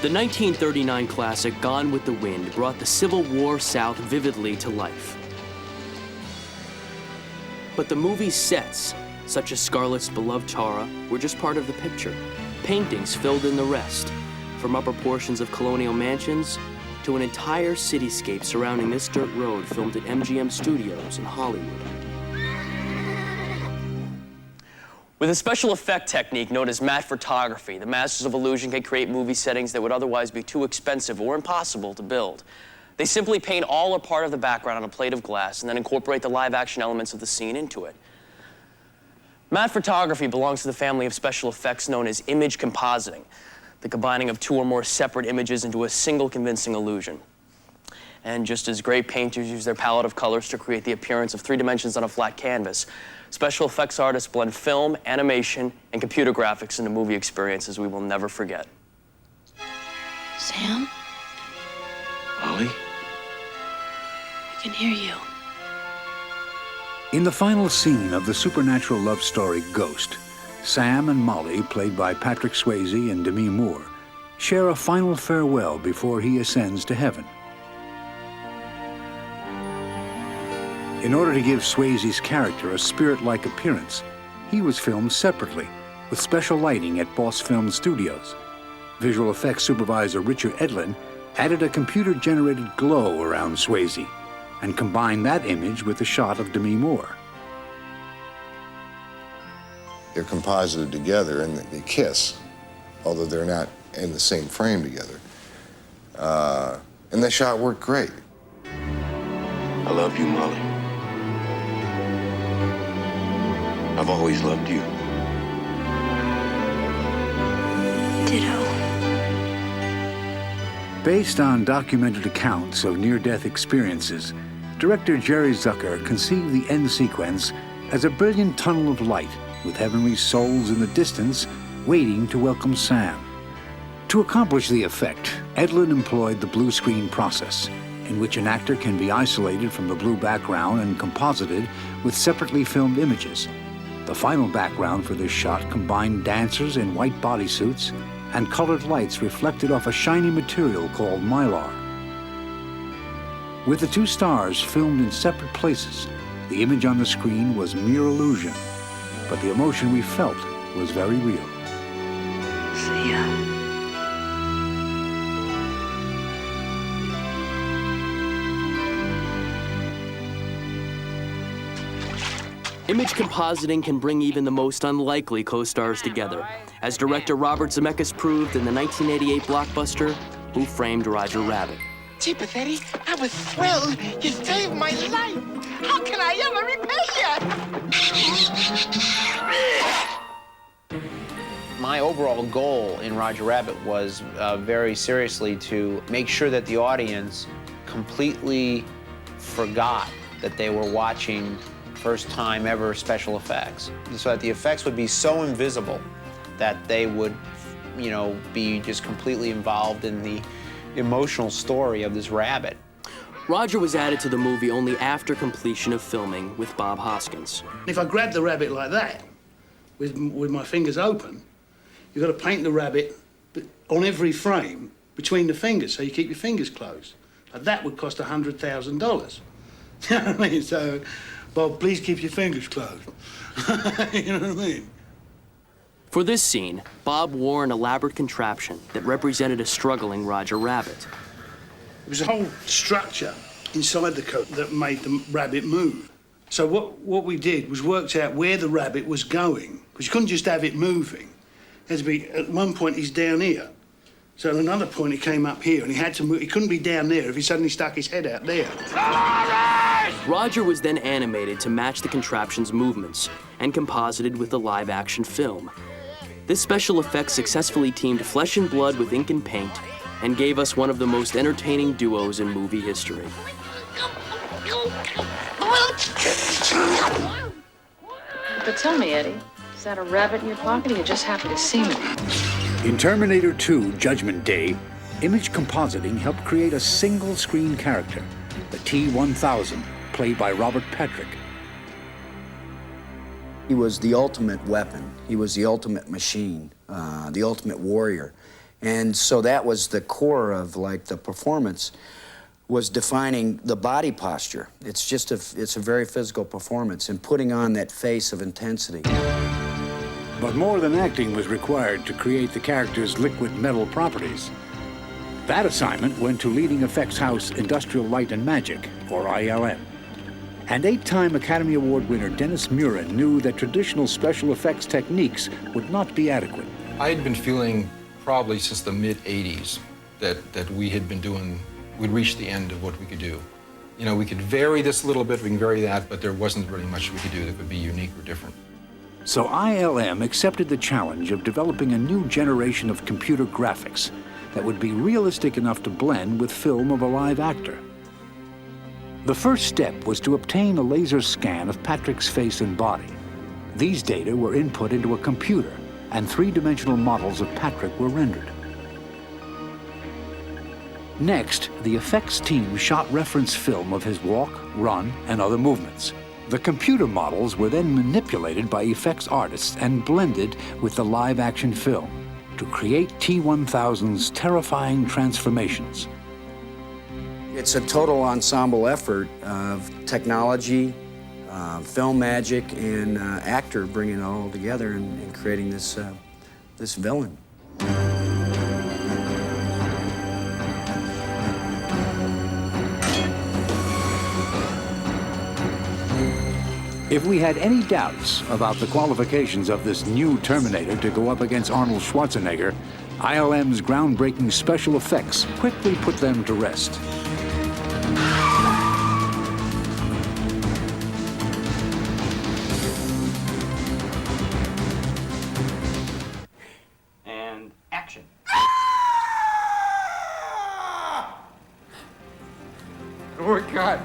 The 1939 classic Gone with the Wind brought the Civil War South vividly to life. But the movie's sets, such as Scarlett's beloved Tara, were just part of the picture. Paintings filled in the rest, from upper portions of colonial mansions to an entire cityscape surrounding this dirt road filmed at MGM Studios in Hollywood. With a special effect technique known as matte photography, the masters of illusion can create movie settings that would otherwise be too expensive or impossible to build. They simply paint all or part of the background on a plate of glass and then incorporate the live-action elements of the scene into it. Matte photography belongs to the family of special effects known as image compositing, the combining of two or more separate images into a single convincing illusion. And just as great painters use their palette of colors to create the appearance of 3 dimensions on a flat canvas, special effects artists blend film, animation, and computer graphics into movie experiences we will never forget. Sam? Molly? I can hear you. In the final scene of the supernatural love story Ghost, Sam and Molly, played by Patrick Swayze and Demi Moore, share a final farewell before he ascends to heaven. In order to give Swayze's character a spirit-like appearance, he was filmed separately, with special lighting at Boss Film Studios. Visual effects supervisor Richard Edlin added a computer-generated glow around Swayze and combined that image with a shot of Demi Moore. They're composited together and they kiss, although they're not in the same frame together. And that shot worked great. I love you, Molly. I've always loved you. Ditto. Based on documented accounts of near-death experiences, director Jerry Zucker conceived the end sequence as a brilliant tunnel of light with heavenly souls in the distance waiting to welcome Sam. To accomplish the effect, Edlin employed the blue screen process, in which an actor can be isolated from the blue background and composited with separately filmed images. The final background for this shot combined dancers in white bodysuits and colored lights reflected off a shiny material called mylar. With the 2 stars filmed in separate places, the image on the screen was mere illusion, but the emotion we felt was very real. See ya. Image compositing can bring even the most unlikely co-stars together, as director Robert Zemeckis proved in the 1988 blockbuster, Who Framed Roger Rabbit. Gee, Pathetti, I was thrilled. You saved my life. How can I ever repay you? My overall goal in Roger Rabbit was very seriously to make sure that the audience completely forgot that they were watching first time ever special effects, so that the effects would be so invisible that they would, be just completely involved in the emotional story of this rabbit. Roger was added to the movie only after completion of filming with Bob Hoskins. If I grab the rabbit like that, with my fingers open, you've got to paint the rabbit on every frame between the fingers, so you keep your fingers closed. Now, that would cost $100,000. You know what I mean? So, Bob, please keep your fingers closed. You know what I mean? For this scene, Bob wore an elaborate contraption that represented a struggling Roger Rabbit. It was a whole structure inside the coat that made the rabbit move. So what we did was worked out where the rabbit was going, because you couldn't just have it moving. It had to be, at one point, he's down here. So at another point, he came up here, and he had to move. He couldn't be down there if he suddenly stuck his head out there. Roger was then animated to match the contraption's movements and composited with the live-action film. This special effect successfully teamed flesh and blood with ink and paint and gave us one of the most entertaining duos in movie history. But tell me, Eddie, is that a rabbit in your pocket, or are you just happy to see me? In Terminator 2: Judgment Day, image compositing helped create a single-screen character, the T-1000, played by Robert Patrick. He was the ultimate weapon. He was the ultimate machine, the ultimate warrior. And so that was the core of like the performance, was defining the body posture. It's just it's a very physical performance and putting on that face of intensity. But more than acting was required to create the character's liquid metal properties. That assignment went to leading effects house Industrial Light and Magic, or ILM. And 8-time Academy Award winner Dennis Muren knew that traditional special effects techniques would not be adequate. I had been feeling probably since the mid-'80s that we had been doing, we'd reached the end of what we could do. You know, we could vary this a little bit, we can vary that, but there wasn't really much we could do that could be unique or different. So ILM accepted the challenge of developing a new generation of computer graphics that would be realistic enough to blend with film of a live actor. The first step was to obtain a laser scan of Patrick's face and body. These data were input into a computer, and 3-dimensional models of Patrick were rendered. Next, the effects team shot reference film of his walk, run, and other movements. The computer models were then manipulated by effects artists and blended with the live-action film to create T-1000's terrifying transformations. It's a total ensemble effort of technology, film magic, and actor bringing it all together and creating this, this villain. If we had any doubts about the qualifications of this new Terminator to go up against Arnold Schwarzenegger, ILM's groundbreaking special effects quickly put them to rest. And action. Oh my God.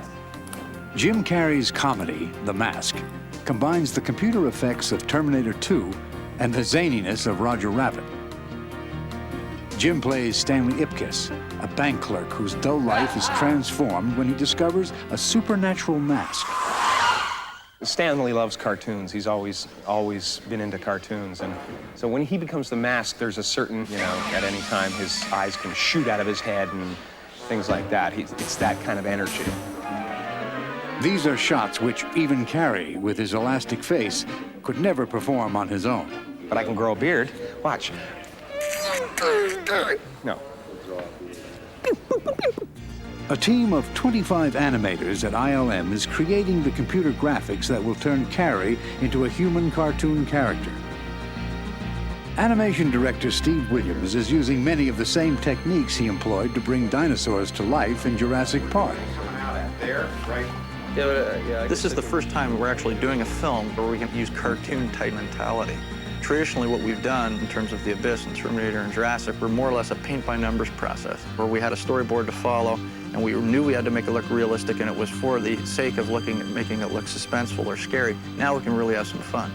Jim Carrey's comedy, The Mask, combines the computer effects of Terminator 2 and the zaniness of Roger Rabbit. Jim plays Stanley Ipkiss, a bank clerk whose dull life is transformed when he discovers a supernatural mask. Stanley loves cartoons. He's always been into cartoons. And so when he becomes the Mask, there's a certain, you know, at any time his eyes can shoot out of his head and things like that. It's that kind of energy. These are shots which even Carrey, with his elastic face, could never perform on his own. But I can grow a beard. Watch. No. A team of 25 animators at ILM is creating the computer graphics that will turn Carrey into a human cartoon character. Animation director Steve Williams is using many of the same techniques he employed to bring dinosaurs to life in Jurassic Park. There, right? This is the first time we're actually doing a film where we can use cartoon-type mentality. Traditionally, what we've done in terms of The Abyss and Terminator and Jurassic were more or less a paint-by-numbers process, where we had a storyboard to follow, and we knew we had to make it look realistic, and it was for the sake of making it look suspenseful or scary. Now we can really have some fun.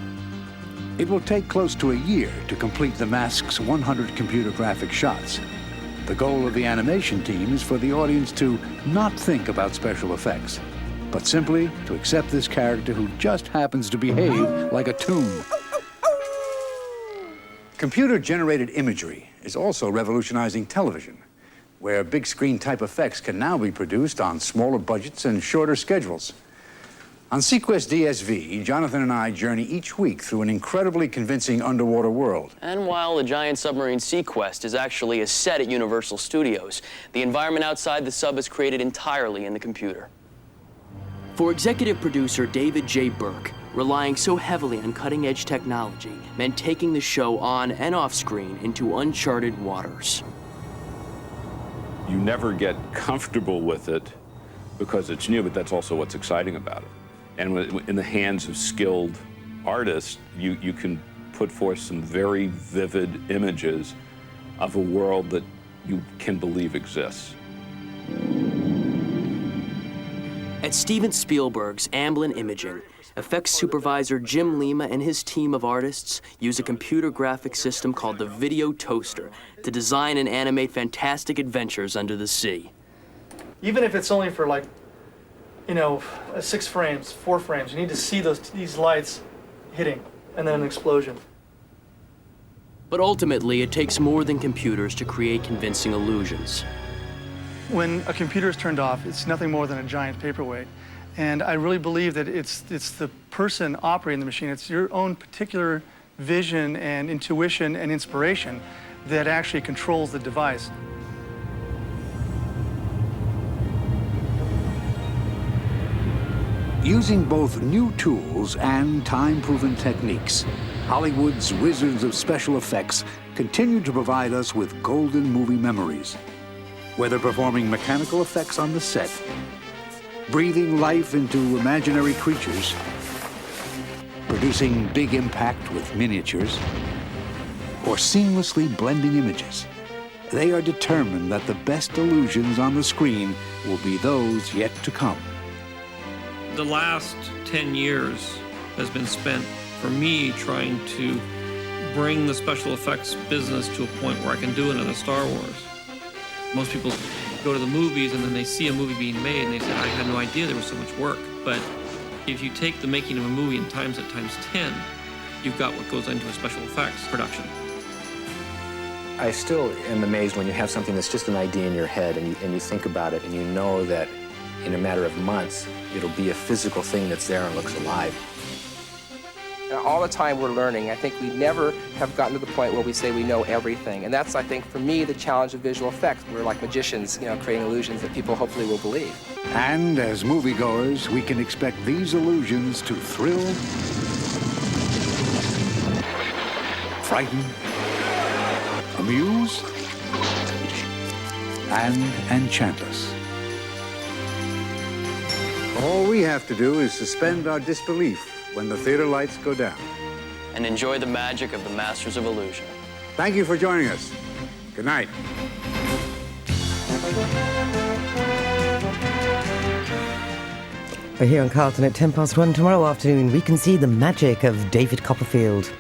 It will take close to a year to complete The Mask's 100 computer graphic shots. The goal of the animation team is for the audience to not think about special effects, but simply to accept this character who just happens to behave like a tomb. Computer-generated imagery is also revolutionizing television, where big-screen type effects can now be produced on smaller budgets and shorter schedules. On Sequest DSV, Jonathan and I journey each week through an incredibly convincing underwater world. And while the giant submarine Sequest is actually a set at Universal Studios, the environment outside the sub is created entirely in the computer. For executive producer David J. Burke, relying so heavily on cutting-edge technology meant taking the show on and off screen into uncharted waters. You never get comfortable with it because it's new, but that's also what's exciting about it. And in the hands of skilled artists, you can put forth some very vivid images of a world that you can believe exists. At Steven Spielberg's Amblin Imaging, effects supervisor Jim Lima and his team of artists use a computer graphics system called the Video Toaster to design and animate fantastic adventures under the sea. Even if it's only for, like, you know, 6 frames, 4 frames, you need to see these lights hitting and then an explosion. But ultimately, it takes more than computers to create convincing illusions. When a computer is turned off, it's nothing more than a giant paperweight. And I really believe that it's the person operating the machine, it's your own particular vision and intuition and inspiration that actually controls the device. Using both new tools and time-proven techniques, Hollywood's wizards of special effects continue to provide us with golden movie memories. Whether performing mechanical effects on the set, breathing life into imaginary creatures, producing big impact with miniatures, or seamlessly blending images, they are determined that the best illusions on the screen will be those yet to come. The last 10 years has been spent for me trying to bring the special effects business to a point where I can do another Star Wars. Most people go to the movies and then they see a movie being made and they say, I had no idea there was so much work. But if you take the making of a movie and times it times 10, you've got what goes into a special effects production. I still am amazed when you have something that's just an idea in your head and you think about it and you know that in a matter of months, it'll be a physical thing that's there and looks alive. All the time we're learning. I think we never have gotten to the point where we say we know everything. And that's, I think, for me, the challenge of visual effects. We're like magicians, creating illusions that people hopefully will believe. And as moviegoers, we can expect these illusions to thrill, frighten, amuse, and enchant us. All we have to do is suspend our disbelief when the theater lights go down. And enjoy the magic of the Masters of Illusion. Thank you for joining us. Good night. We're here on Carlton at 1:10 tomorrow afternoon. We can see the magic of David Copperfield.